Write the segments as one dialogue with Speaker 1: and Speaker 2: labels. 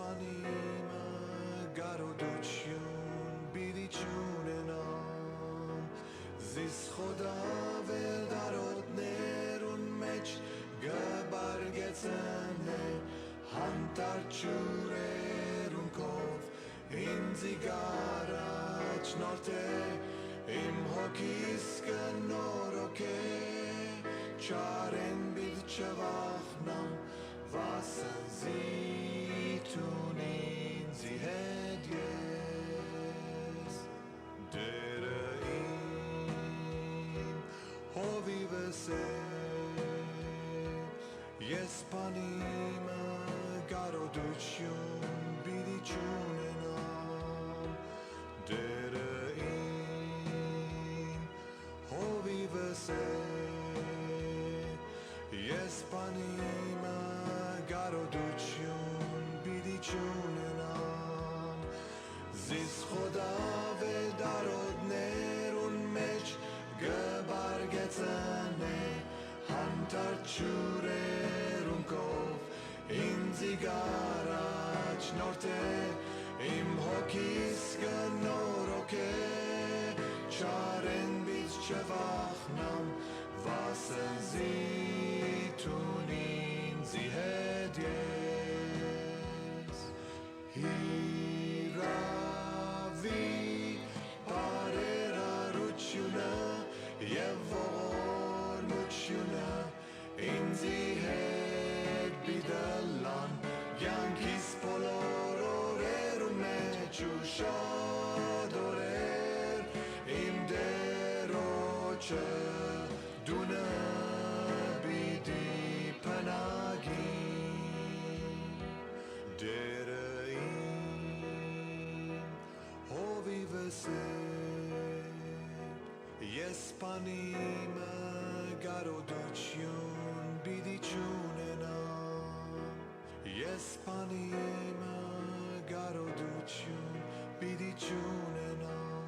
Speaker 1: Սպանիմը գարոդություն բիդիչուն ենամ Զիս խոդավել դարոտներուն մեջ գբարգեցն է Հանտար ճուրերուն կով ինձի գարաչ նորդ է Իմ հոգիս կնորոք է Չարեն բիդ չվախնամ Վասնզիտուն ինձի հետ ես Դերը իմ հովիվս է Ես պանիմը գարոդություն բիդի չունենամ Դերը իմ հովիվս է Ես պանիմը գարոդություն բիդի չունենամ Զիս խոդավել դարոտներուն մեջ գբարգեցն է Հանտար ճուրերուն կով ինձի գարաչ նորդ է Իմ հոգիս կնորոք է Չարեն բիծ չվախնամ Վասնզիտուն ինձի հետ ես Հիրավի բարերարությունը և ողորմությունը ինձի հետ բիդլան Յանքիս բոլոր օրերուն մեջ ու շատ օրեր իմ դերոջը դունը բիդի պնագի Դերը իմ հովիվս է Ես պանիմը գարոդություն բիդի չունենամ Ես պանիմը գարոդություն բիդի չունենամ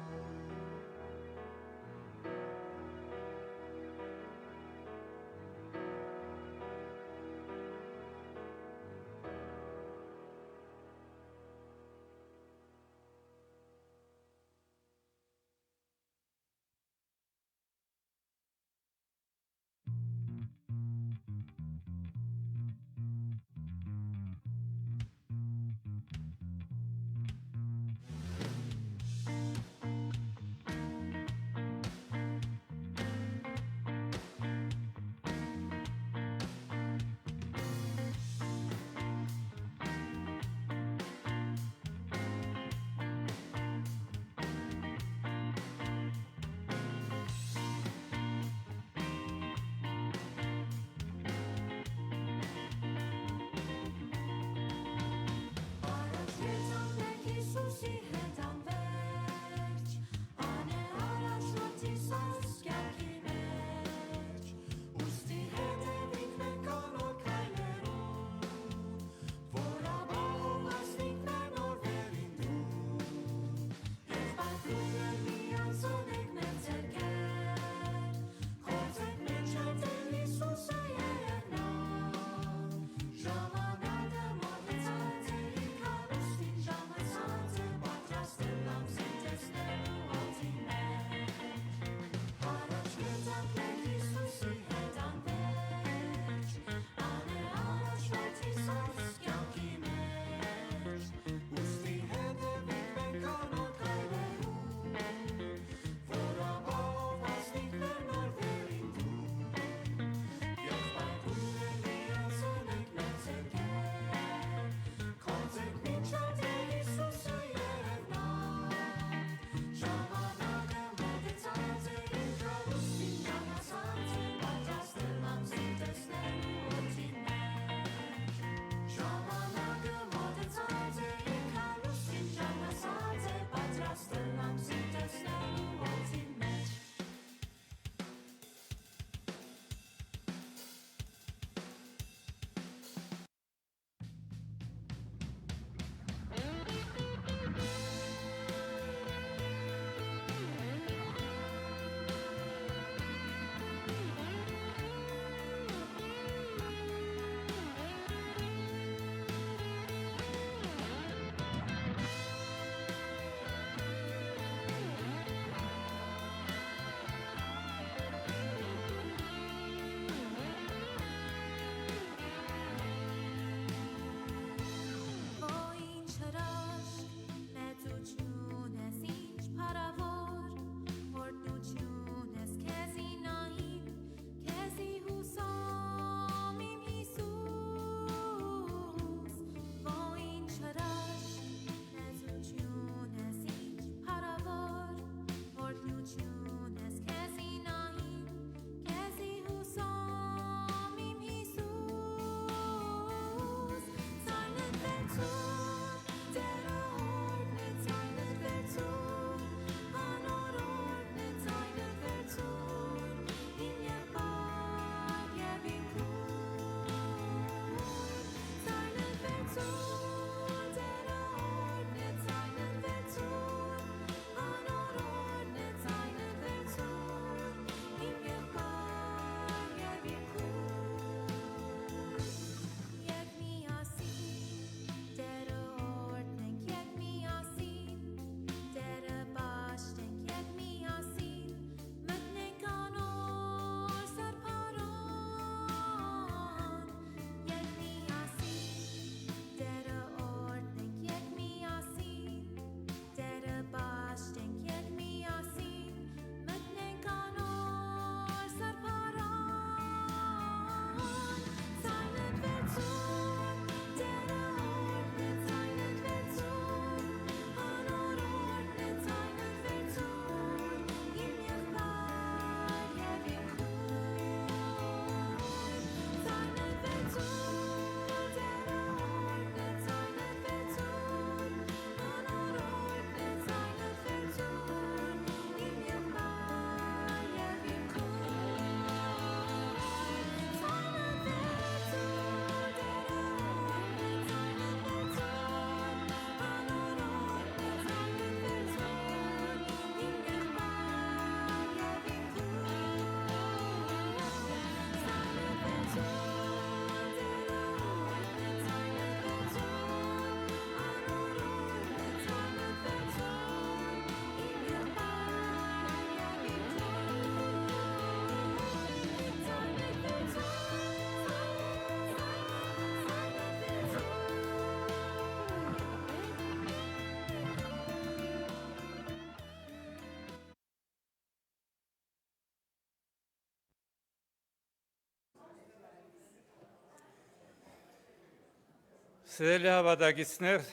Speaker 2: Սիրելի հավատացիներ,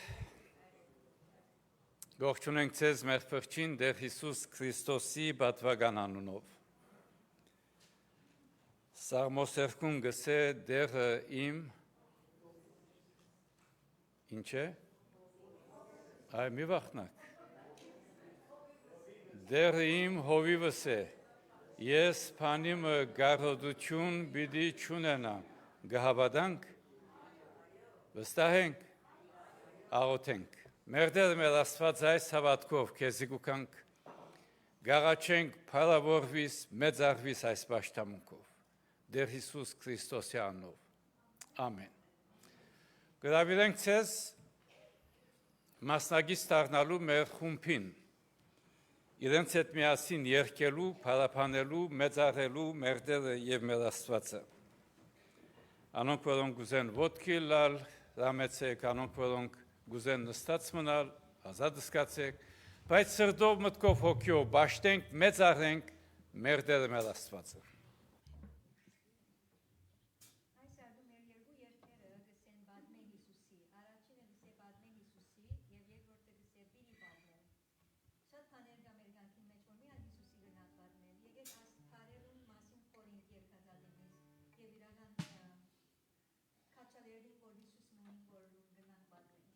Speaker 2: ողջունենք ձեզ մեր Փրկին Տեր Հիսուս Քրիստոսի պատվական անունով։ Սաղմոս 2 գսե Տերը իմ ինչ է։ Այ մի վախնակ։ Տերը իմ հովիվս է։ Ես փանիմը գարոդություն պիտի չունենամ։ Գահավատանք վստահենք, աղոթենք։ Մեր Տերը մեր Աստված այս հավատքով քեզի կուքանք, գաղաչենք փառավորվիս, մեծարվիս այս պաշտամունքով, Տեր Հիսուս Քրիստոսի անունով, ամեն։ Գրավիրենք ձեզ մասնագից դառնալու մեր խումբին, իրենց հետ միասին երգելու, փառաբանելու, մեծարելու մեր Տերը եւ մեր Աստվածը։ Անոնք, որոնք գուզեն ոտքի լալ, Ռամեցեք, անոնք, որոնք գուզեն նստած մնալ, ազատ զգացեք, բայց սրտով մտքով հոգյով բաշտենք, մեծարենք մեր Տերը մեր Աստվածը։
Speaker 3: Այս ալբոմ մեր երկու երգերը գսեն Պատմե Հիսուսի, առաջինը գսե Պատմե Հիսուսի եւ երկրորդը գսե Բիլի Պատմե։ Շատ բաներ կա մեր կյանքի մեջ, որ մի հատ Հիսուսի գնաց պատմել։ Եկեք այս քարերուն մասին խորին երկազատենից եւ իրական քաչալերին, որ Հիսուս մնին որ գնան պատմել։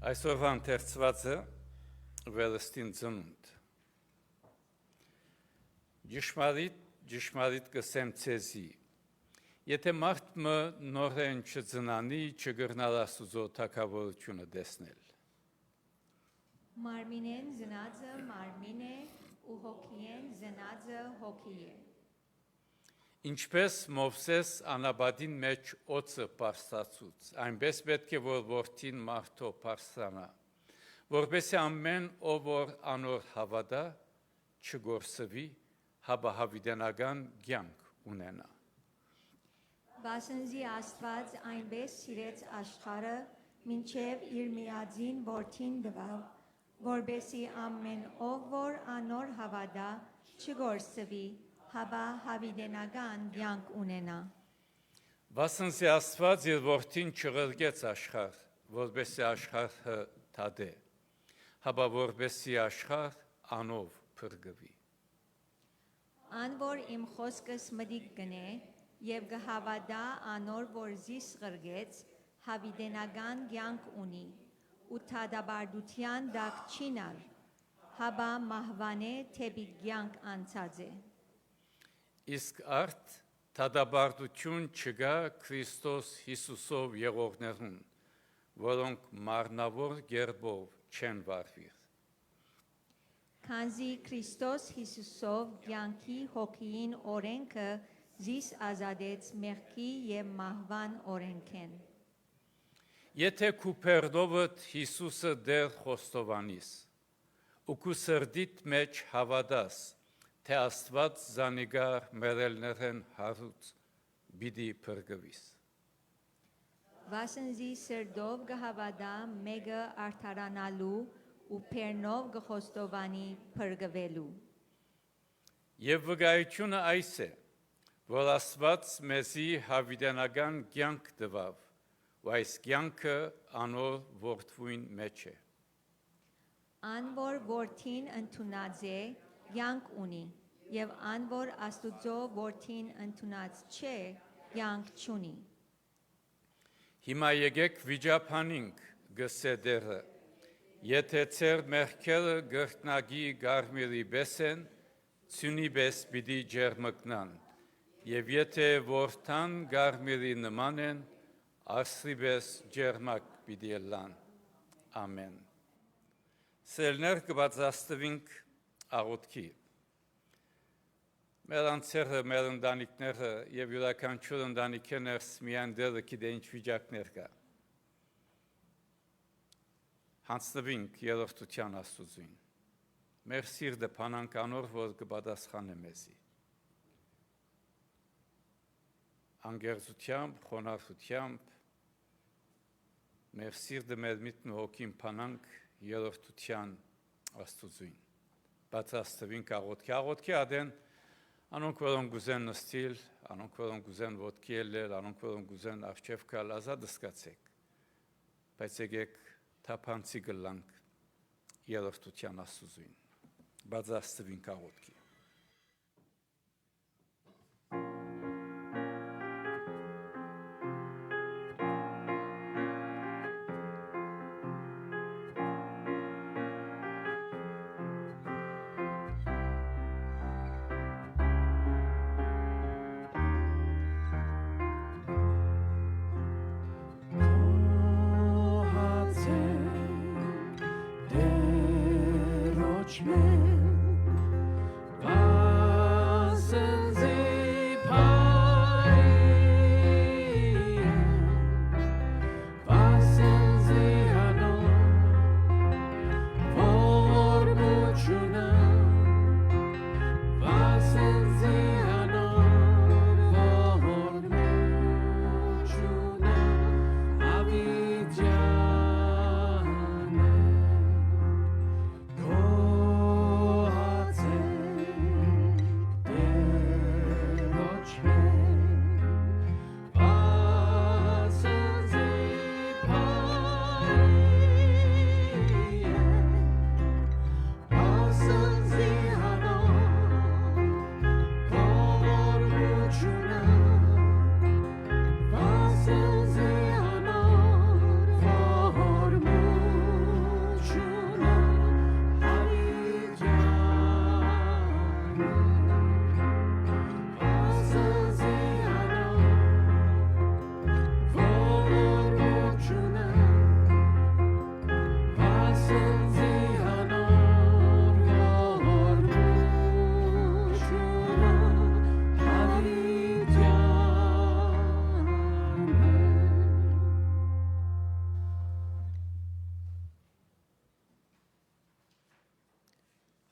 Speaker 2: Այսօրվա ընթերցվածը վերստին ծնունդ։ Ճշմարիտ կսեմ ցեզի, եթե մարդ մը նորեն չծնանի, չգրնար Աստուծո թագավորությունը տեսնել։
Speaker 3: Մարմինեն զնածը մարմին է ու հոգիեն զնածը հոգի է։
Speaker 2: Ինչպես Մովսես անաբադին մեջ օծը պարսացուց, այնպես պետք է որ որդին մարդո պարսանա, որպեսզի ամեն ով որ անոր հավատա չգործվի, հապա հավիտենական կյանք ունենա։
Speaker 3: Վասնզի Աստված այնպես սիրեց աշխարհը, մինչև իր միածին որդին տվավ, որպեսզի ամեն ով որ անոր հավատա չգործվի, հապա հավիտենական կյանք ունենա։
Speaker 2: Վասնզի Աստված իր որդին չղրկեց աշխարհ, որպեսզի աշխարհը թադե, հապա որպեսզի աշխարհ անով փրկվի։
Speaker 3: Ան որ իմ խոսքս մտիկ գնե եւ գհավատա անոր որ զիս ղրգեց, հավիտենական կյանք ունի, ու թադաբարդության դակ չինար, հապա մահվանե թեպի կյանք անցած է։
Speaker 2: Իսկ արդ թադաբարդություն չկա Քրիստոս Հիսուսով եղողներուն, որոնք մարմնավոր կերպով չեն վարվիր։
Speaker 3: Քանզի Քրիստոս Հիսուսով կյանքի հոգին օրենքը զիս ազատեց մեղքի եւ մահվան օրենքեն։
Speaker 2: Եթե քու փերդովդ Հիսուսը դեր խոստովանիս, ու քու սրդիդ մեջ հավատաս, թե Աստված զանիգար մերելներեն հարուց բիդի փրկվիս։
Speaker 3: Վասնզի սրդով գհավատա մեկը արդարանալու ու փերնով գխոստովանի փրկվելու։
Speaker 2: Եվ վկայությունը այս է, որ Աստված մեզի հավիտենական կյանք տվավ, ու այս կյանքը անոր որդվույն մեջ է։
Speaker 3: Ան որ որդին ընդունած է, կյանք ունի, եւ ան որ Աստուծո որդին ընդունած չէ, կյանք չունի։
Speaker 2: Հիմա եկեք վիճապանինք գսեդերը, եթե ծեր մեղքերը գրտնագի գարմիրի պես են, ծյունի պես պիտի ջերմկնան, եւ եթե որդան գարմիրի նման են, արսրի պես ջերմակ պիտի լան։ Ամեն։ Սելներ կբացաստվինք աղոթքի։ Մեր անձերը, մեր ընտանիքները եւ յուրաքանչյուր ընտանիքի ներս միայն դերը գիտե ինչ վիճակներ կա։ Հանձնվինք երրորդության Աստուծուն։ Մեր սիրտը փանանք անոր, որ կպատասխանե մեզի։ Անգերզությամբ, խոնարհությամբ մեր սիրտը մեր միտքն ու հոգին փանանք երրորդության Աստուծուն։ Պատրաստվինք աղոթքի ադեն անոնք որոնք գուզեն նստիլ, անոնք որոնք գուզեն ոտքի ելնել, անոնք որոնք գուզեն առջև գալ, ազատ զգացեք։ Բայց եկեք թափանցի գլանք երրորդության Աստուծուն։ Պատրաստվինք աղոթքի։
Speaker 1: Oh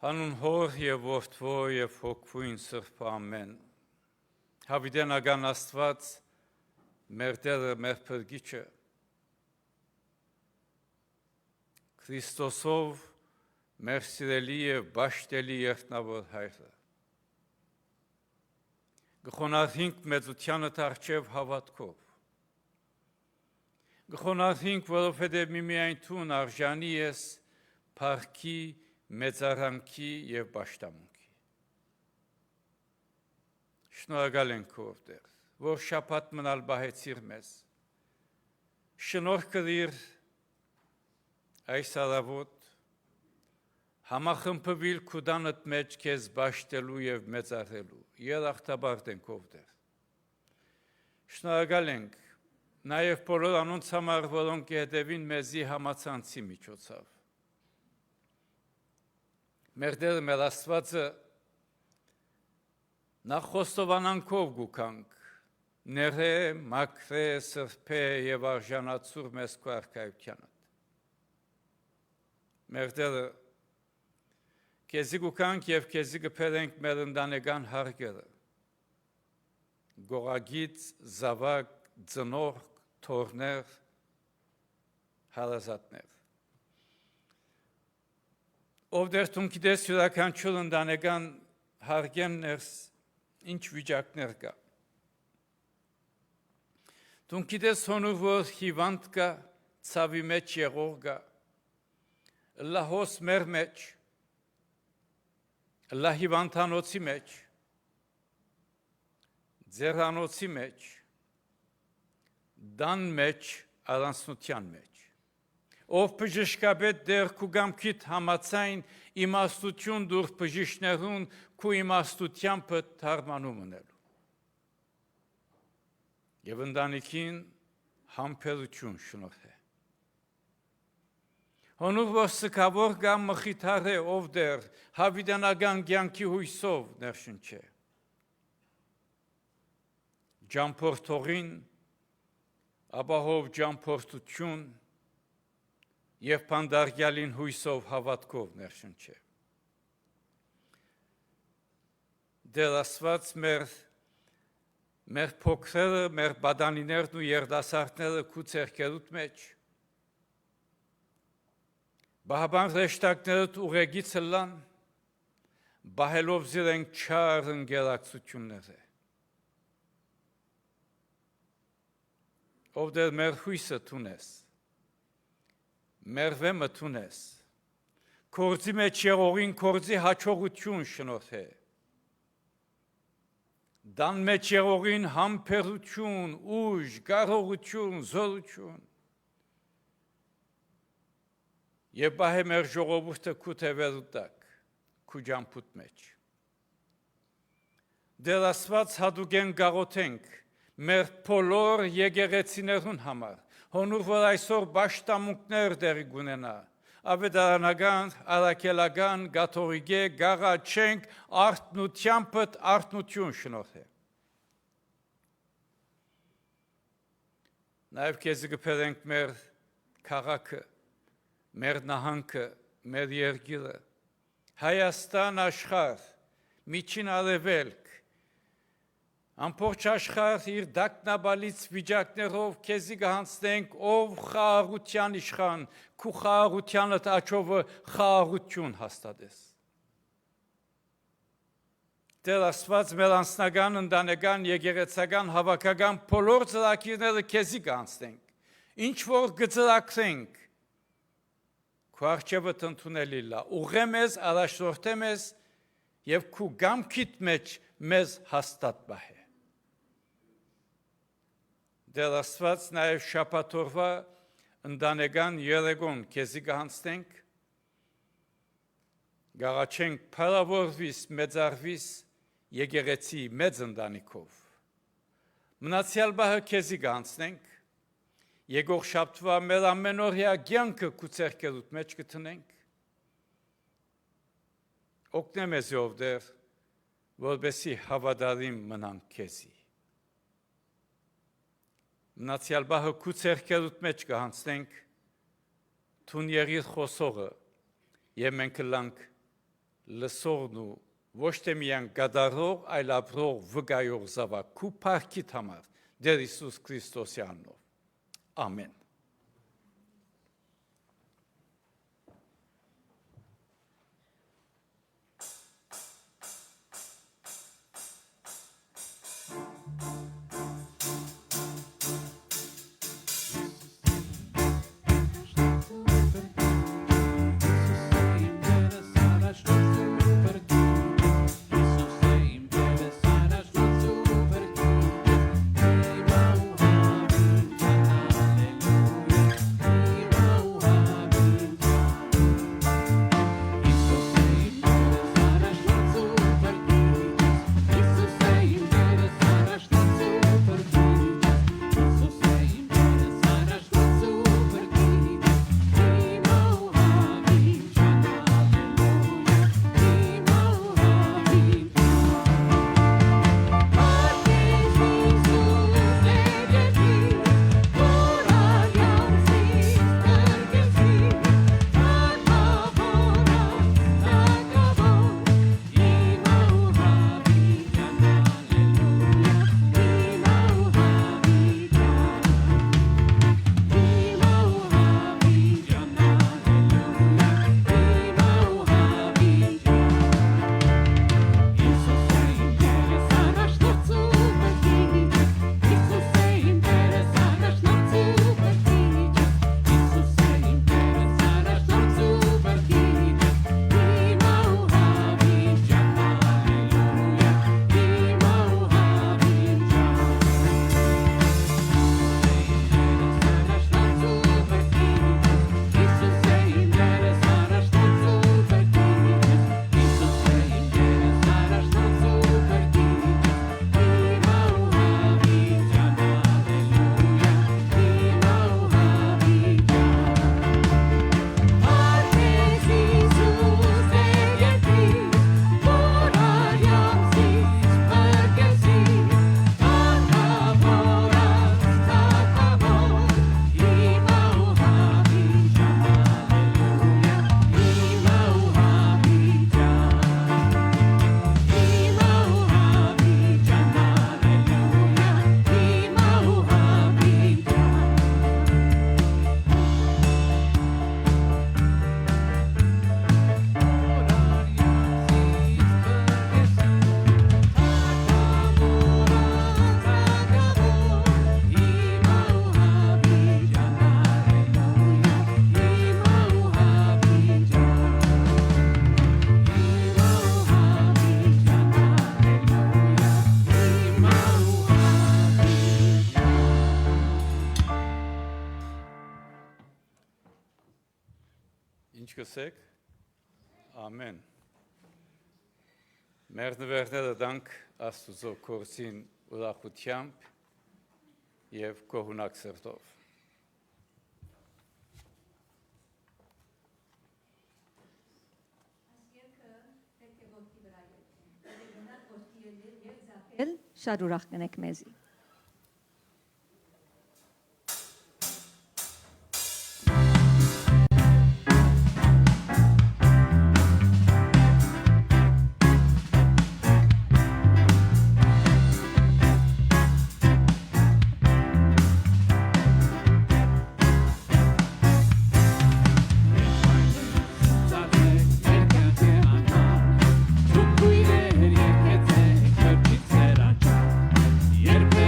Speaker 2: Հանուն հոր եւ որդվո եւ հոգվույն Սրբը ամեն։ Հավիտենական Աստված, մեր Տերը, մեր Փրկիչը, Քրիստոսով մեր սիրելի եւ բաշտելի երտնավոր Հայրը։ Գխոնարհինք մեծությանը առջև հավատքով։ Գխոնարհինք, որովհետև միմիայն Տուն արժանի ես փառքի, մեծարանքի եւ պաշտամունքի։ Շնորհակալ ենք ով Տեր, որ շաբաթ մնալ բահեցիր մեզ։ Շնորհ կրիր այս առավոտ համախմբվել քուդանդ մեջ քեզ բաշտելու եւ մեծարելու։ Երախտաբարդ ենք ով Տեր։ Շնորհակալ ենք նաեւ բոլոր անոնց համար, որոնք հետևին մեզի համացանցի միջոցով։ Մեր Տերը, մեր Աստվածը նախ խոստովանանքով գուքանք, ներե, մաքրե, սրբե եւ արժանացուր մեզ քո արքայությանդ։ Մեր Տերը, քեզի գուքանք եւ քեզի գփերենք մեր ընտանեկան հարգերը, գողագից, զավակ, ծնող, թորներ, հարազատներ։ Ով դեր դու գիտես յուրաքանչյուր ընտանեկան հարգեններս ինչ վիճակներ կա։ Դու գիտես հոնուր որ հիվանդ կա, ցավի մեջ եղող կա, լահոս մեր մեջ, լահիվանդանոցի մեջ, ձեռանոցի մեջ, դան մեջ, առանցնության մեջ։ Ով բժշկաբեդ դեր քու գամքիդ համացայն իմաստություն դուր բժիշկներուն քու իմաստությամբ թարմանում ունելու։ Եվ ընտանիքին համբերություն շնորհե։ Հոնուր որ սկավոր գամ մխիթար է ով դեր հավիտենական կյանքի հույսով ներշնչե։ Ջամփորդողին ապահով ջամփորդություն եւ փանդարգյալին հույսով հավատքով ներշնչե։ Դեր Աստված մեր փոքրերը, մեր բադանիներն ու երդասարտները քու ցերկերուտ մեջ բահաբան ռեշտակներդ ուղեգից լան բահելով զիրենք չար ընկերակցությունները։ Ով դեր մեր հույսը տունես, մեր վեմը տունես, կորձի մեջ եղողին կորձի հաջողություն շնորհե, դան մեջ եղողին համբերություն, ուժ, կարողություն, զորություն, եւ բահե մեր ժողովուրդը քու թևերու տակ, քու ջամփուտ մեջ։ Դեր Աստված հատուկեն գաղութենք մեր բոլոր եկեղեցիներուն համար, հոնուր որ այսօր պաշտամունքներ դերի գունենա, ավետարանական, առաքելական, կաթողիկե, գաղաչենք, արթնությամբ արթնություն շնորհե։ Նաև քեզ կփերենք մեր քաղաքը, մեր նահանգը, մեր երկիրը, Հայաստան աշխարհ, միջին արևելք, ամբողջ աշխարհ իր դակնաբալից վիճակներով քեզի կհանձնենք ով խաղաղության իշխան, քու խաղաղությանդ աչովը խաղաղություն հաստատես։ Տեր Աստված մեր անձնական, ընտանեկան, եկեղեցական, հավաքական բոլոր ծրագիրները քեզի կհանձնենք, ինչ որ կծրագրենք, քու առջևդ ընդունելի լա, ուղղե մեզ, առաջնորդե մեզ եւ քու գամքիդ մեջ մեզ հաստատ բահե։ Դեր Աստված նաև շաբաթօրվա ընտանեկան երեկոն քեզի կհանձնենք, գաղաչենք փառավորվիս, մեծարվիս եկեղեցի մեծ ընտանիքով։ Մնացյալ բահը քեզի կհանձնենք, եկող շաբթվա մեր ամենօրյա կյանքը քու ցերկերուտ մեջ կտնենք, օգնե մեզ ով դեր, որպեսզի հավատարիմ մնանք քեզի։ Մնացյալ բահը քու ցերկերուտ մեջ կհանձնենք, թուն եղիր խոսողը, եւ մենք կլանք լսողն ու ոչ թե միայն գադարող, այլ ապրող վկայող զավակ քու փառքիդ համար Տեր Հիսուս Քրիստոսի անունով։ Ամեն։ Ինչ կսեք։ Ամեն։ Մեր նվերները դանք Աստուծո կորցին ուրախությամբ եւ կողունակ սրտով։
Speaker 3: Շատ ուրախ կնեք մեզի։
Speaker 4: Երբ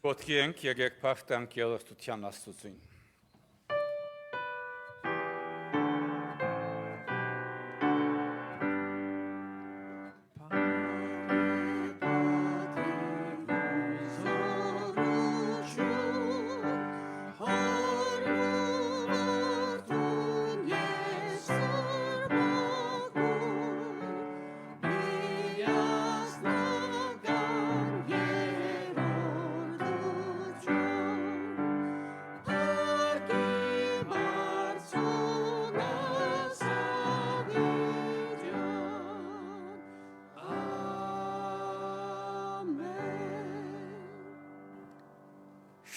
Speaker 2: Ոտքի ենք եկեք փախտանք երրորդության Աստծուն։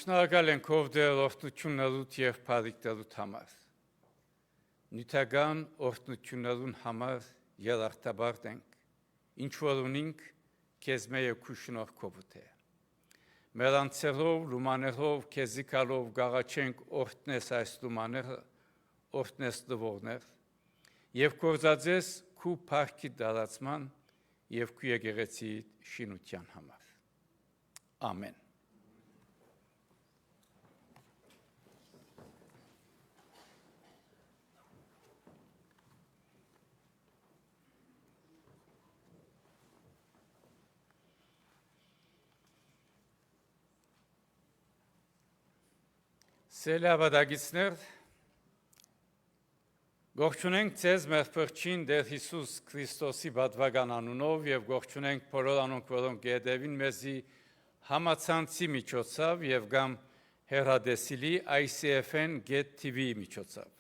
Speaker 2: Շնորհակալ ենք ով դեր օրհնություններուդ եւ բարիքներուդ համար։ Նյութական օրհնություններուն համար երախտաբար ենք, ինչ որ ունենք քեզ մեյ քու շնորհքովդ է։ Մեր անձերով, լումաներով, քեզի կալով գաղաչենք օրհնես այս լումաները, օրհնես դվորներ եւ կորզածես քու փառքի դարացման եւ քու եկեղեցի շինության համար։ Ամեն։ Սելավադագիցներ, գողջունենք ձեզ մեր փրկին Տեր Հիսուս Քրիստոսի բադվական անունով եւ գողջունենք բոլոր անոնք, որոնք գետևին մեզի համացանցի միջոցով եւ գամ հերադեսիլի ICFN Get TV միջոցով։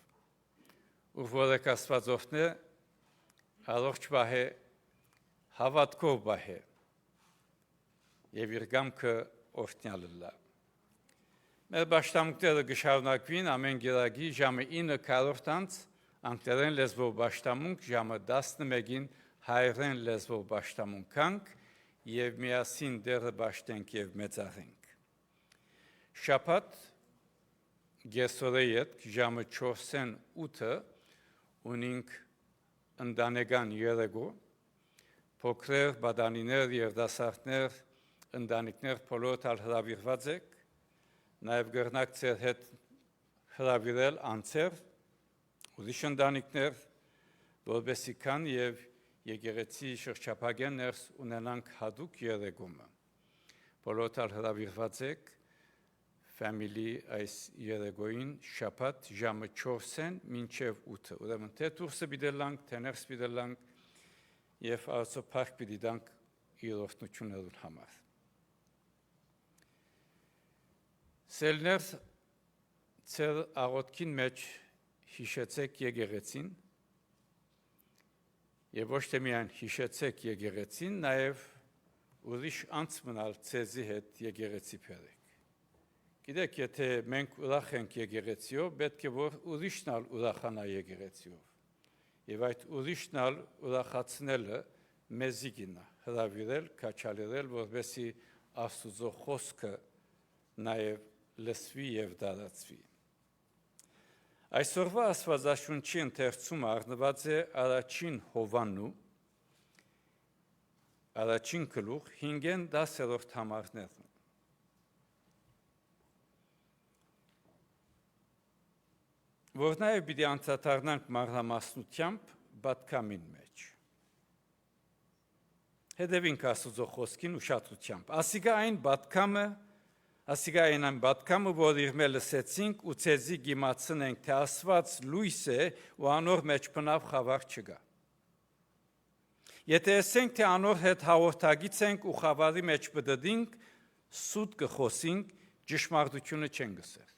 Speaker 2: Ու որեք Աստված օրհնե, առողջ բահե, հավատքով բահե եւ իր գամքը օրհնյալ լա։ Մեր բաշտամունքները գշարունակվին ամեն գիրագի ժամը 9:40 անգլերեն լեզվով բաշտամունք, ժամը 11-ին հայերեն լեզվով բաշտամունքանք եւ միասին դերը բաշտենք եւ մեծարենք։ Շաբաթ գեսորեյետ ժամը 4:08 ունենք ընտանեկան երեկո, փոքրեր, բադանիներ եւ դասարտներ, ընտանիքներ բոլոր հրավիրված եք։ Նաև գրնակ ձեր հետ հրավիրել անձեր, ուրիշ ընտանիքներ, որպեսզի կան եւ եկեղեցի շրջափակեն ներս ունենանք հատուկ երեկոմը։ Բոլոր հրավիրված եք family այս երեկոյին շաբաթ ժամը 4-ին մինչև 8-ը։ Ուրեմն թե դուրսը բիդելանք, թե ներս բիդելանք եւ also փառք պիտի տանք իր օրհնություններուն համար։ Սելներ ծեր աղոտքին մեջ հիշեցեք եկեղեցին եւ ոչ թե միայն հիշեցեք եկեղեցին, նաեւ ուրիշ անց մնալ ցեզի հետ եկեղեցի բերեք։ Գիտեք, եթե մենք ուրախ ենք եկեղեցիով, պետք է որ ուրիշնալ ուրախանա եկեղեցիով։ Եվ այդ ուրիշնալ ուրախացնելը մեզի գինա, հրավիրել, քաչալերել, որպեսզի Աստծո խոսքը նաեւ լսվի եւ դարածվի։ Այսօրվա Աստվածաշունչի ընթերցումը առնված է առաջին Հովաննու, առաջին գլուխ 5-10 համարներն։ Որ նաեւ պիտի անդրադառնանք մանրամասնությամբ բադկամին մեջ։ Հետևենք Աստծո խոսքին ուշադրությամբ։ Ասիկա այն բադկամը Ասիկա այն բադկամը, որ իր մել լսեցինք ու ցեզի գիմացնենք, թե Աստված լույս է ու անոր մեջ բնավ խավար չկա։ Եթե ասենք, թե անոր հետ հաղորդագից ենք ու խավարի մեջ բդդինք, սուտ կխոսինք, ճշմարտությունը չեն գսեր։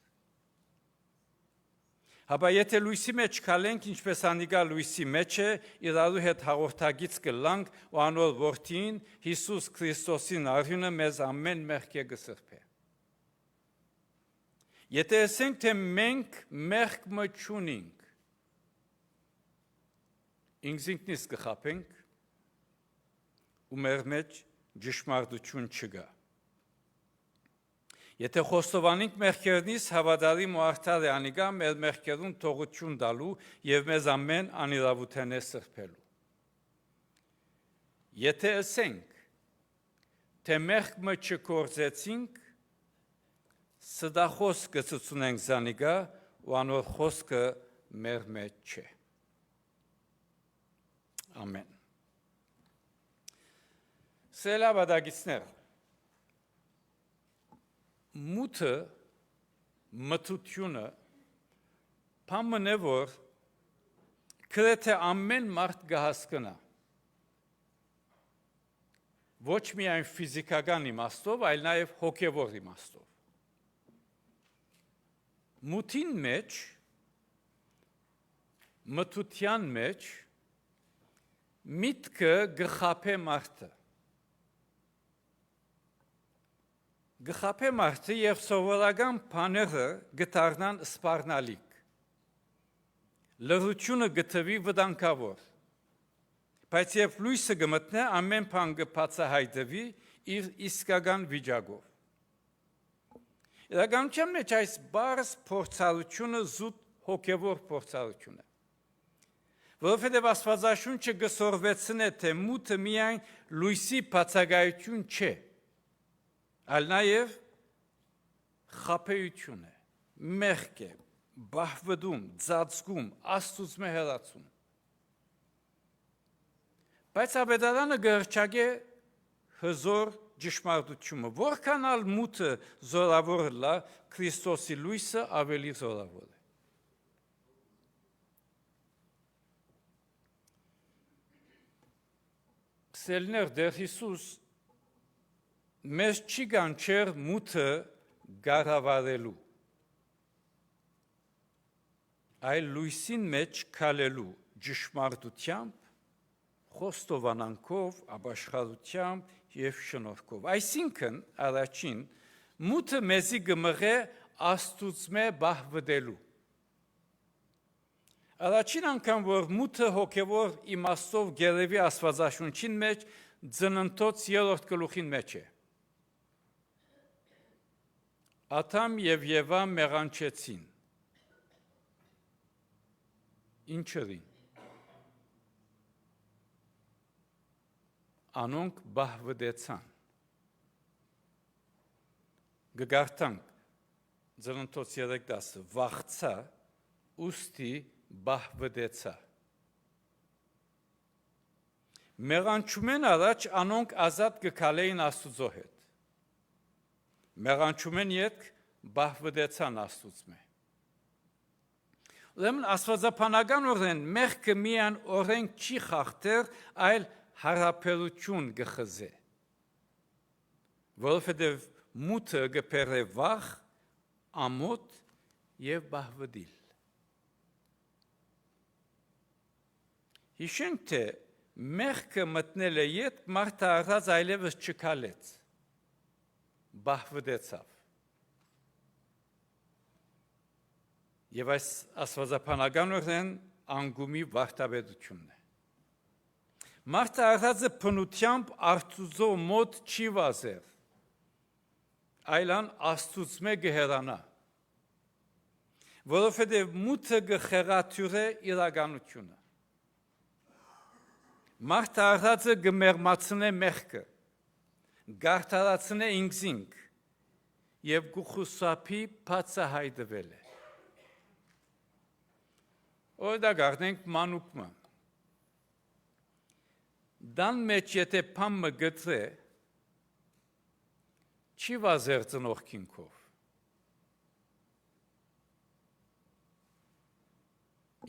Speaker 2: Հապա եթե լույսի մեջ քալենք, ինչպես անիկա լույսի մեջ է, իրարու հետ հաղորդագից կլանք ու անոր որդին Հիսուս Քրիստոսին արյունը մեզ ամեն մեղք կսրբե։ Եթե ասենք, թե մենք մեղք չունենք, ինքնից կխաբենք ու մեր մեջ ճշմարտություն չկա։ Եթե խոստովանենք մեղքերնից, հավատարիմ ու արդար է անիկա մեր մեղքերուն թողություն տալու եւ մեզ ամեն անիրավութենե սրբելու։ Եթե ասենք, թե մեղք չկործեցինք, սդախոս կծուցունենք զանիգա ու անոր խոսքը մեր մեջ չէ։ Ամեն։ Սելավադագիցներ, մութը, մթությունը, պամն է, որ կրեթե ամեն մարդ գահասկնա, ոչ միայն ֆիզիկական իմաստով, այլ նաև հոգևոր իմաստով։ Մութին մեջ, մթության մեջ, միտքը գխապե մարդը։ Գխապե մարդը և սովորական բաները գտարնան սպառնալիք։ Լռությունը գտվի վտանգավոր։ Բայց երբ լույսը գմտնե, ամեն բան կբացահայտվի իր իսկական վիճակով։ Իրականության մեջ այս բարձ փորձառությունը զուտ հոգևոր փորձառություն է։ Որովհետև Աստվածաշունչը գսորվեցնե, թե մութը միայն լույսի բացակայություն չէ, այլ նաև խաբեություն է, մեղք է, բահվդում, ծածկում, Աստծուց հեռացում։ Բայց Ավետարանը գհրճագե հզոր ճշմարտությունը, որքան ալ մութը զորավոր լա, Քրիստոսի լույսը ավելի զորավոր է։ Սելներ դեր Հիսուս մեզ չի կանչեր մութը գարավարելու, այլ լույսին մեջ քալելու ճշմարտությամբ, խոստովանանքով, ապաշխարությամբ և շնորհքով։ Այսինքն, առաջին, մութը մեզի գմղե Աստծուց բահվդելու։ Առաջին անգամ, որ մութը հոգևոր իմաստով գերևի Աստվածաշունչին մեջ ծննդոց 3 գլուխին մեջ է։ Ադամ և Եվա մեղանչեցին։ Ինչրին։ Անոնք բահվդեցան։ Գգարտանք ծննդոց 3:10 վախցա, ուստի բահվդեցա։ Մեղանչումեն առաջ անոնք ազատ գքալեին Աստուծո հետ։ Մեղանչումեն ետք բահվդեցան Աստուծմե։ Ուրեմն աստվածաբանական օրեն մեղքը միայն օրենք չի խախտեր, այլ հարաբերություն գխզե, որովհետև մութը գբերե վախ, ամոթ և բահվդիլ։ Հիշենք, թե մեղքը մտնել է ետք, մարդը առած այլևս չքալեց, բահվդեցավ։ Եվ այս աստվածաբանական օրեն անգումի վարդապետությունն է։ Մարդը առածը փնությամբ Աստուծո մոտ չի վազեր, այլան Աստուծմե գհերանա, որովհետև մութը գխեղաթյուրե իրականությունը։ Մարդը առածը գմերմացնե մեղքը, գարտարացնե ինքզինք և գուխուսապի բացահայտվել է։ Օրդա գարնենք մանուկմը։ Դան մեջ եթե պամը գտրե, չի վազեր ծնողքինքով։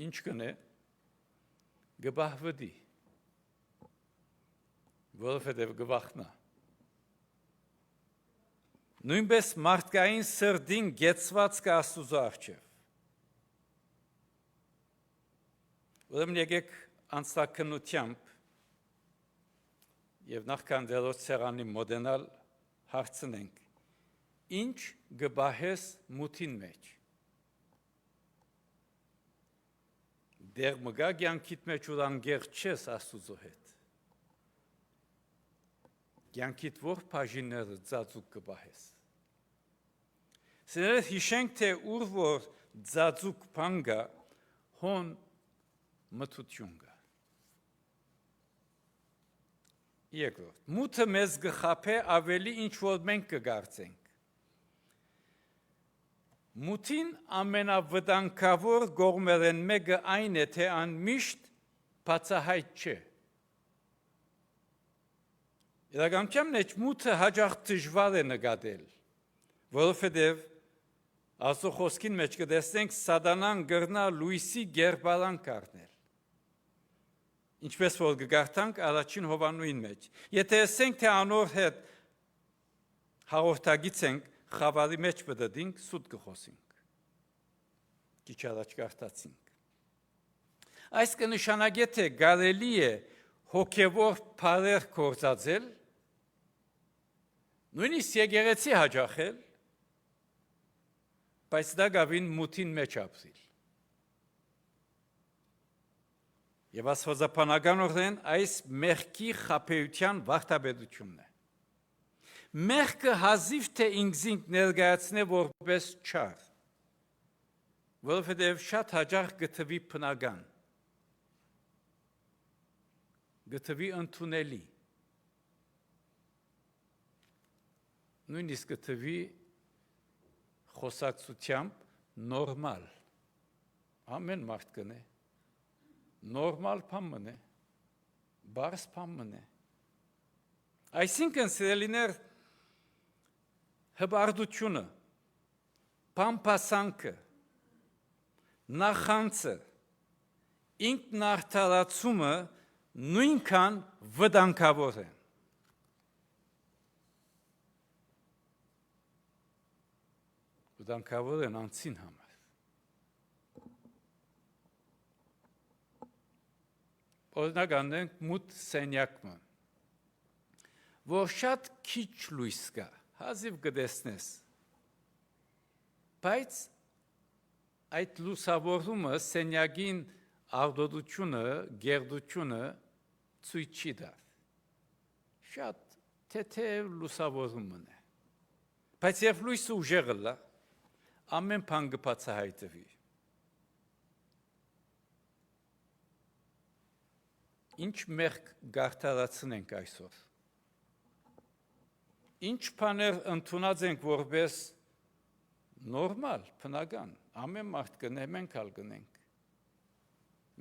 Speaker 2: Ինչ կնե, գբահվդի, որովհետև գվախնա։ Նույնպես մարդկային սրդին գեցված կա Աստուծո առջև։ Ուրեմն եկեք անձնակնությամբ և նախքան դերոց սեղանի մոդենալ հարցնենք, ինչ գբահես մութին մեջ։ Դեր մգա կյանքիդ մեջ ուր անգեղ չես Աստուծո հետ։ Կյանքիդ որ բաժինները ծածուկ կբահես։ Սերեր հիշենք, թե ուր որ ծածուկ բան կա, հոն մթություն կա։ Երկրորդ, մութը մեզ գխապե ավելի ինչ որ մենք կգործենք։ Մութին ամենավտանգավոր կողմերեն մեկը այն է, թե անմիշտ բացահայտ չէ։ Իրականության մեջ մութը հաճախ դժվար է նկատել, որովհետև Աստծո խոսքին մեջ կտեսնենք սատանան կրնա լույսի գերբարանք առնել։ Ինչպես որ կգարտանք առաջին Հովհաննեսի մեջ։ Եթե ասենք, թե անոր հետ հաղորդագից ենք, խավարի մեջ պտտինք, սուտ կխոսենք։ Քիչ առաջ կարդացինք։ Այս կնշանակի, թե կարելի է հոգևոր բառեր կործածել, նույնիսկ եկեղեցի հաճախել, բայց դա գավին մութին մեջ ապրիլ։ Եվ աստվածաբանականորեն այս մեղքի խաբեության վարդապետությունն է։ Մեղքը հազիվ թե ինքզինք ներկայացնե որպես չար, որովհետև շատ հաճախ գտվի բնական, գտվի ընդունելի, նույնիսկ գտվի խոսակցությամբ նորմալ, ամեն մարդ կնե, նորմալ բան է, բարս բան է։ Այսինքն սիրելիներ, հպարտությունը, փամփասանքը, նախանցը, ինքնարդարացումը նույնքան վտանգավոր են։ Վտանգավոր են անձին համար։ Օրինակ անենք մութ սենյակը, որ շատ քիչ լույս կա, հազիվ կտեսնես, բայց այդ լուսավորումը սենյակին արտոդությունը, գերդությունը ցույց չի տա։ Շատ թեթև լուսավորումն է։ Բայց երբ լույսը ուժեղ լա, ամեն բան կբացահայտվի։ Ինչ մեղք գարտարացնենք այսօր։ Ինչ բաներ ընդունած ենք որպես նորմալ, բնական, ամեն մարդ կնե, մենք ալ կնենք։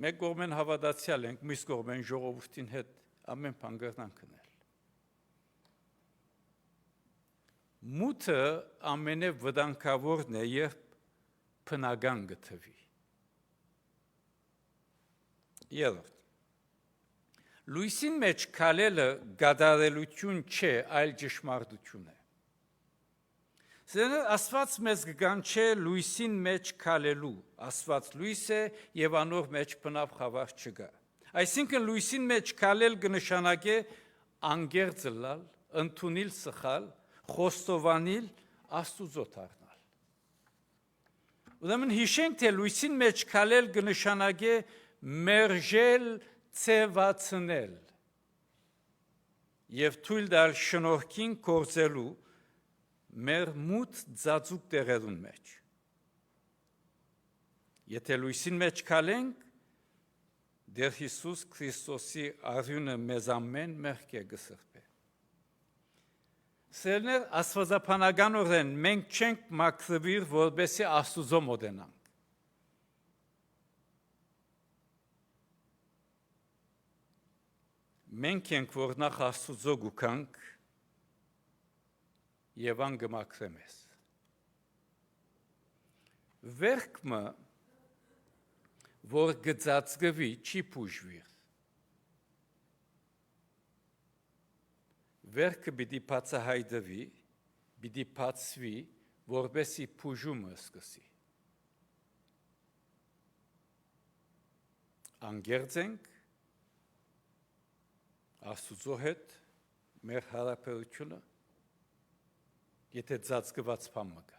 Speaker 2: Մեկ կողմեն հավատացյալ ենք, մյուս կողմեն ժողովրդին հետ ամեն բան կրնանք կնել։ Մութը ամենավտանգավորն է, երբ բնական գտնվի։ Երրորդ, լույսին մեջ քալելը գադարելություն չէ, այլ ճշմարտություն է։ Աստված մեզ կկանչե լույսին մեջ քալելու, Աստված լույս է եւ անոր մեջ բնավ խավար չկա։ Այսինքն լույսին մեջ քալել կնշանակե անգերձ լալ, ընդունել սխալ, խոստովանել, Աստուծո դառնալ։ Ուրեմն հիշենք, թե լույսին մեջ քալել կնշանակե մերժել, ցեվացնել եւ թույլ տալ շնորհքին կործելու մեր մութ ծածուկ տեղերուն մեջ։ Եթե լույսին մեջ քալենք, դեր Հիսուս Քրիստոսի արյունը մեզ ամեն մեղք է կսրբե։ Սերներ աստվածաբանականորեն մենք չենք մաքրվիր, որպեսզի Աստուծո մոտենանք։ Մենք ենք, որ նախ Աստուծո գուքանք եւ ան կմաքրեմես։ Վերքմը, որ գծածկվի, չի փուժվիր։ Վերքը պիտի բացահայտվի, պիտի բացվի, որպեսզի փուժումը սկսի։ Անգերձ ենք Աստուծո հետ մեր հարաբերությունը, եթե ծածկված բան մը կա։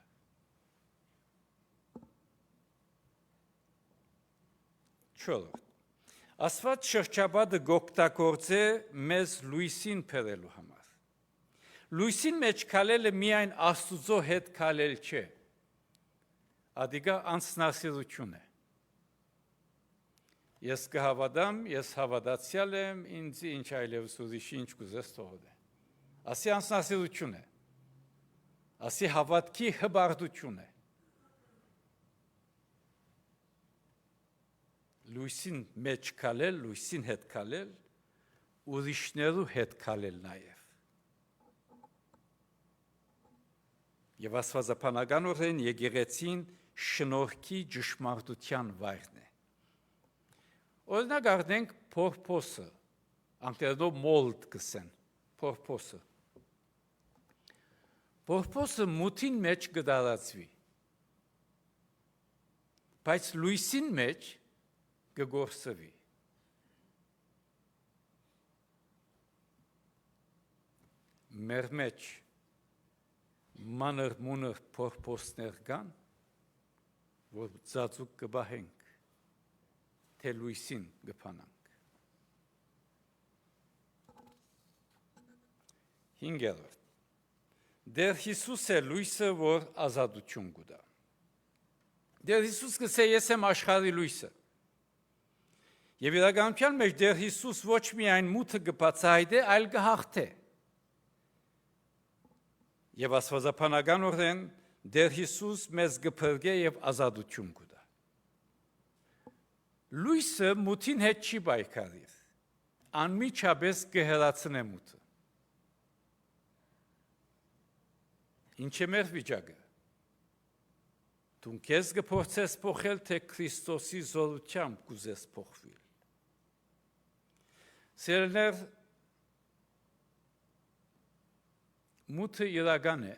Speaker 2: Չորրորդ, Աստված շրջապատը գօգտագործե մեզ լույսին բերելու համար։ Լույսին մեջ քալելը միայն Աստուծո հետ քալել չէ, ադիգա անձնասիրություն է։ Ես կհավատամ, ես հավատացյալ եմ, ինձ ինչ այլևս ուրիշի ինչ կուզես թողել է։ Ասի անձնասիրություն է, ասի հավատքի հպարտություն է։ լույսին մեջ քալել, լույսին հետ քալել, ուրիշներու հետ քալել նաև։ Եվ աստվածապանականորեն եկեղեցին շնորհքի ճշմարտության վայրն է։ Օրինակ առնենք փորփոսը, անգլերենով mold գսեն, փորփոսը։ Փորփոսը մութին մեջ կդարածվի, բայց լույսին մեջ կգործվի։ Մեր մեջ մանր մունր փորփոսներ կան, որ ծածուկ կբահենք, թե լույսին կփանանք։ 5. Դեր Հիսուս է լույսը, որ ազատություն կուտա։ Դեր Հիսուս կսե ես եմ աշխարհի լույսը։ Եվ իրականության մեջ դեր Հիսուս ոչ միայն մութը կբացահայտե, այլ կհաղթե։ Եվ աստվածապանականորեն դեր Հիսուս մեզ կփրկե եւ ազատություն կուտա։ Լույսը մութին հետ չի պայքարիր, անմիջապես կհեռացնե մութը։ Ինչ է մեր վիճակը։ Դու քեզ կփորձես փոխել, թե Քրիստոսի զորությամբ կուզես փոխվել։ Սերներ, մութը իրական է,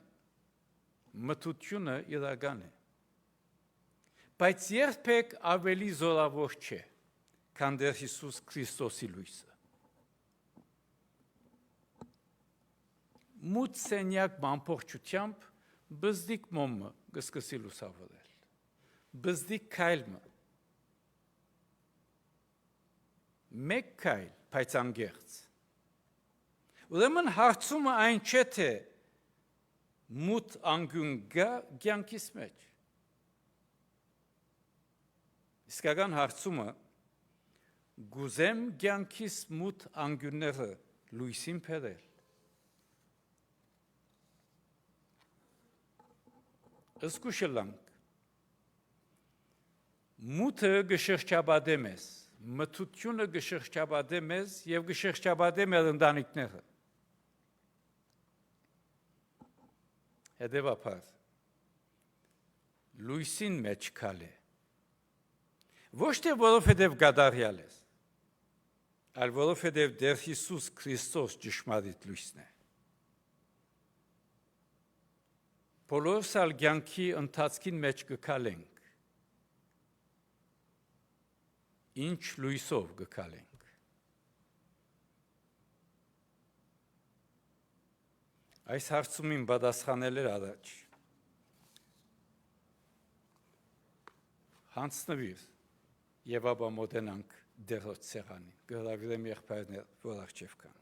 Speaker 2: մթությունը իրական է, բայց երբեք ավելի զորավոր չէ, քան դեր Հիսուս Քրիստոսի լույսը։ Մութ սենյակ բամփոխությամբ բզդիկ մոմը կսկսի լուսավորել, բզդիկ քայլը, մեկ քայլ, բայց անգերց։ Ուրեմն հարցումը այն չէ, թե մութ անգուն գա կյանքիս մեջ։ Իսկական հարցումը գուզեմ կյանքիս մութ անգունները լույսին բերել։ Զգուշելանք, մութը գշրջաբադե մեզ, մթությունը գշրջաբադե մեզ և գշրջաբադե մեր ընտանիքները։ Հետևաբար, լույսին մեջ քալ է, ոչ թե որովհետև գադարյալ ես, այլ որովհետև դեր Հիսուս Քրիստոս ճշմարիտ լույսն է։ Բոլորս ալ կյանքի ընթացքին մեջ կքալենք, ինչ լույսով կքալենք։ Այս հարցումին պատասխանել էր առաջ։ Հանցնվիր եւ ապա մոտենանք դերոց սեղանին, կհրավիրեմ եղբայրներ, որ առջև կան։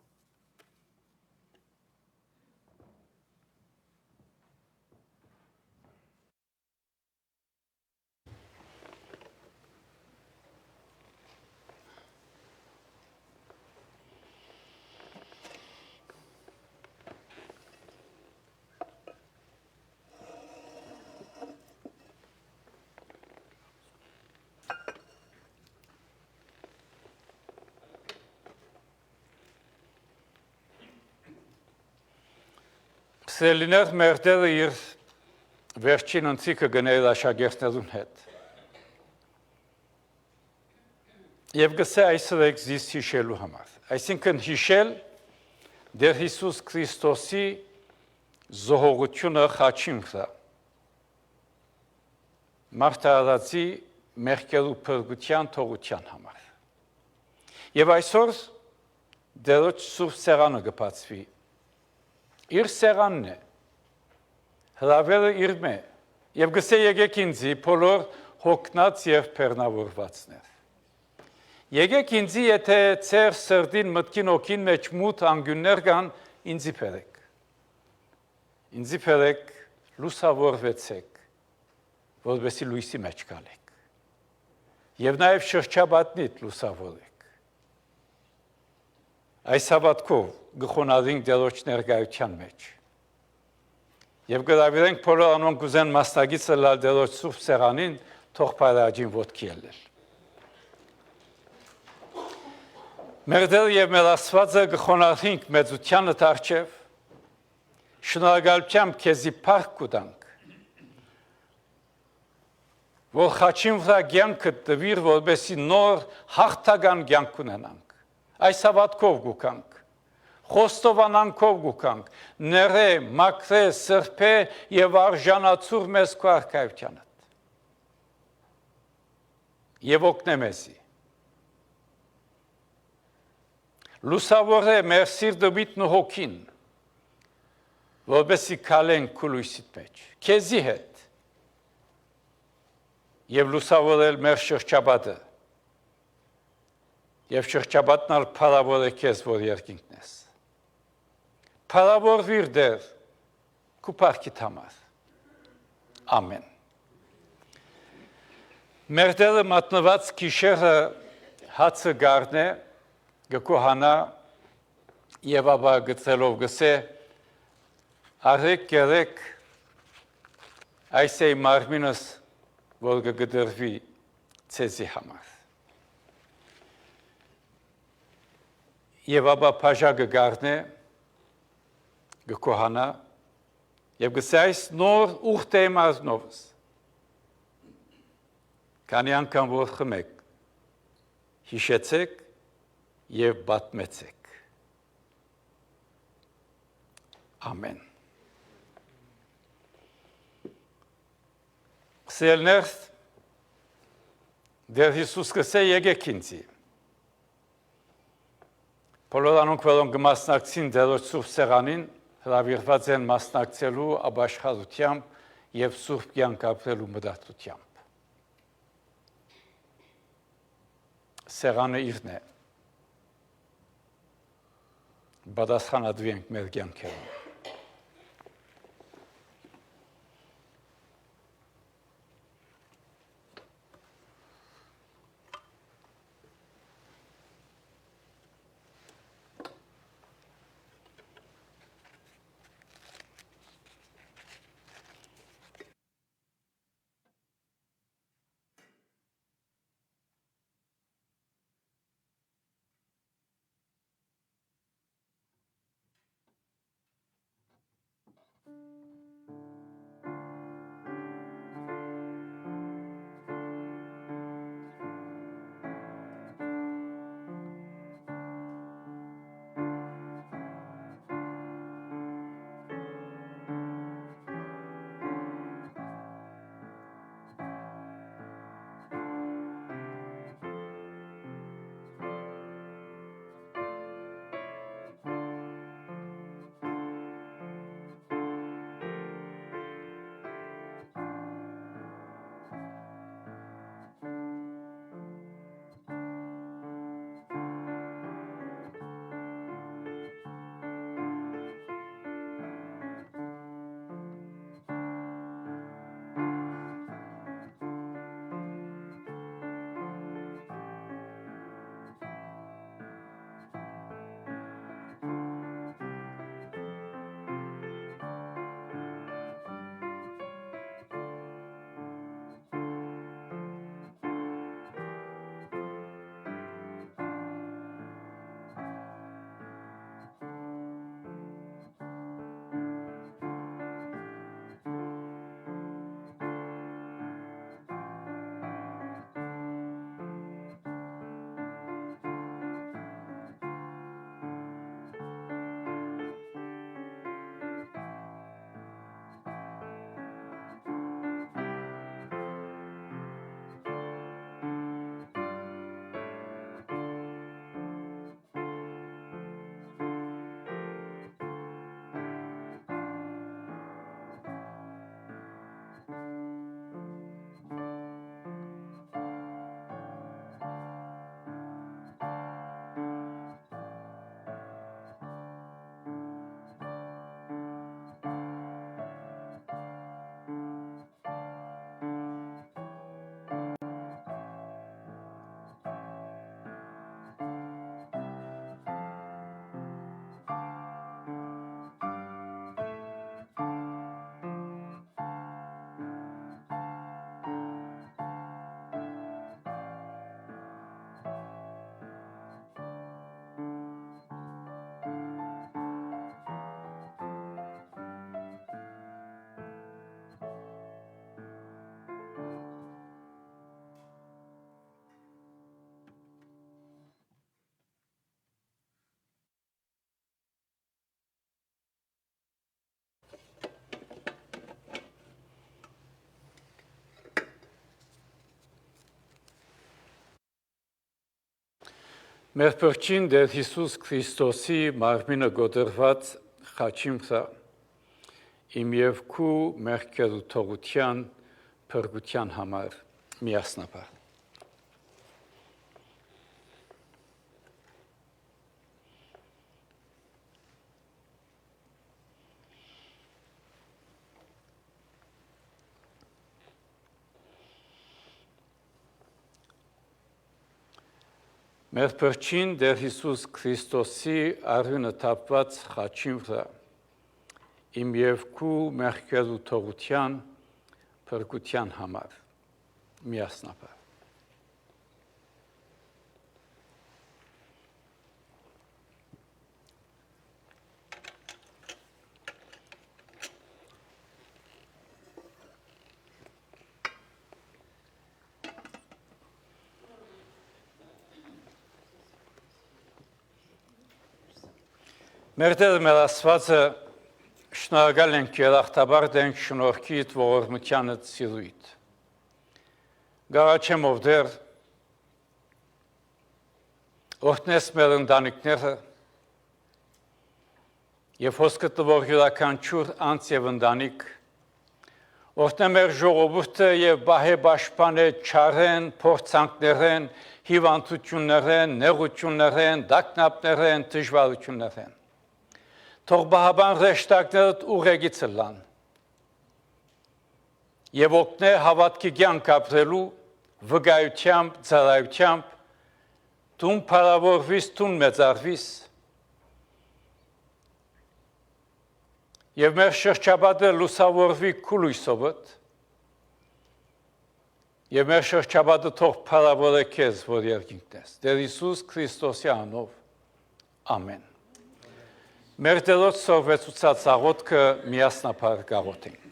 Speaker 2: Սելիներ մերդերը իր վերջին ընցիկը գնել աշակերտներուն հետ։ Եվ գսե այսրեք զիս հիշելու համար։ Այսինքն հիշել դեր Հիսուս Քրիստոսի զոհողությունը խաչին վրա։ Մարդարացի մեղքերու փրկության թողության համար։ Եվ այսօր դերոջ սուրբ սեղանը կբացվի։ Իր սեղանն է, հրավերը իր մե, և գսե եկեք ինձի բոլոր հոգնած և բեռնավորվածներ։ Եկեք ինձի, եթե ձեր սրտին մտքին օքին մեջ մութ անգուններ կան, ինձի բերեք։ Ինձի բերեք, լուսավորվեցեք, որպեսզի լույսի մեջ գալեք։ Եվ նաև շրջաբատնիդ լուսավորեք։ Այս հավատքով գխոնարինք դերոջ ներկայության մեջ։ Եվ կհրավիրենք բոլոր անոնք կուզեն մասնագիծ լալ դերոջ սուրբ սեղանին, թող փայլաջին ոտքի ելնել։ Մեր Տեր եւ մեր Աստվածը գխոնարհենք մեծությանը դարձավ, շնորհակալությամբ քեզի փառք կտանք, որ խաչին վրա կյանքը տվիր, որպեսզի նոր հաղթական կյանք ունենանք, այս հավատքով գուքանք, խոստովանանքով գուքանք, ները, մաքրե, սրբե եւ արժանացուր մեզ քո արքայությանդ, եւ օգնե մեզի, լուսավորե մեր սիրտը միտն ու հոգին, որպեսզի քալենք քո լույսիդ մեջ, քեզի հետ, եւ լուսավորել մեր շրջապատը, եւ շրջապատն ալ փառավոր է քեզ, որ երկինքն ես, փառավորվիր Տեր, քո փառքիդ համար, ամեն։ Մեր Տերը մատնված գիշերը հացը գարնե, գկոհանա եւ ապա գծելով գսե արեք գերեք այս է մարմինս որ գդրվի ցեզի համար եւ ապա փաժագը գարնե գկոհանա եւ գսե այս նոր ուխտե մարզնովս քանի անգամ որ խմեք հիշեցեք եւ բատմեցեք ամեն Սելներ դեր Հիսուս կսե եկեք ինձի բոլոր անոնք որոնք կմասնակցին դերոջ սուրբ սեղանին հրավիրված են մասնակցելու ապաշխարությամբ եւ սուրբ կյանք ապրելու մտածությամբ սեղանը իրն է բադասխանատվի ենք մեր կյանքերում Մեր փրկին Տեր Հիսուս Քրիստոսի մարմինը գոդրված խաչիմը իմ եւ քու մեղքերու թողության փրկության համար միասնաբար։ Մեր փրկին Տեր Հիսուս Քրիստոսի արյունը թափված խաչիմը իմ եւ քու մեղքերու թողության փրկության համար միասնաբար։ Մեր Տեր մեր Աստվածը շնորհակալ ենք երախտաբար դենք շնորհքիդ ողորմությանդ սիրույթ։ Գարաչեմ ով Տեր օրհնես մեր ընտանիքները եւ հոսքը տվող յուրաքանչյուր անձ եւ ընտանիք օրհնե մեր ժողովուրդը եւ բահե պաշտպանե չարեն, փորձանքներեն, հիվանդություններեն, նեղություններեն, դակնապներեն, դժվարություններեն։ Թող բահաբան ռեշտակներդ ուղեգից լան եւ օգնե հավատքի կյանք ապրելու վկայությամբ, ծառայությամբ տուն փառավորվիս, տուն մեծարվիս եւ մեր շրջապատը լուսավորվի քու լույսովդ եւ մեր շրջապատը թող փառավորե քեզ, որ երկինքն ես։ Տեր Հիսուս Քրիստոսի անով։ Ամեն։ Մեր Տերոջ սորվեցուցած աղոթքը միասնաբար գաղոթենք։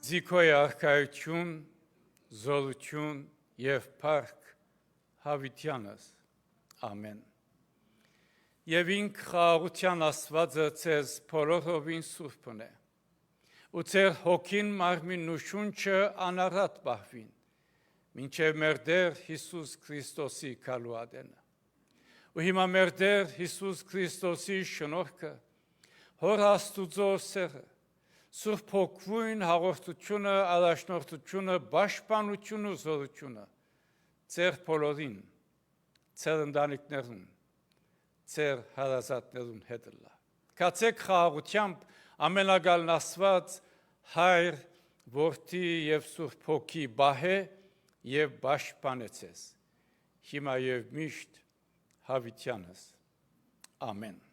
Speaker 2: Զիքոյ արքայություն, զորություն եւ փառք հավիտյանս։ Ամեն։ Եվ ինք խաղաղության Աստվածը ձեզ բոլորովին սուրբն է։ Ու ձեր հոգին, մարմինն ու շունչը անառատ պահվին, մինչև մեր Տեր Հիսուս Քրիստոսի քալուադենը։ Ու հիմա մեր Տեր Հիսուս Քրիստոսի շնորհքը, Հոր Աստուծո սերը, Սուրբ Հոգվույն հաղորդությունը, առաջնորդությունը, պաշտպանությունը, զորությունը ձեր բոլորին, ձեր ընտանիքներուն, ձեր հարազատներուն հետ լա։ Կացեք խաղաղությամբ ամենագալն Աստված Հայր, Որդի եւ Սուրբ Հոգի բահե եւ պաշտպանեցես։ Հիմա եւ միշտ հավիտյանս։ Ամեն։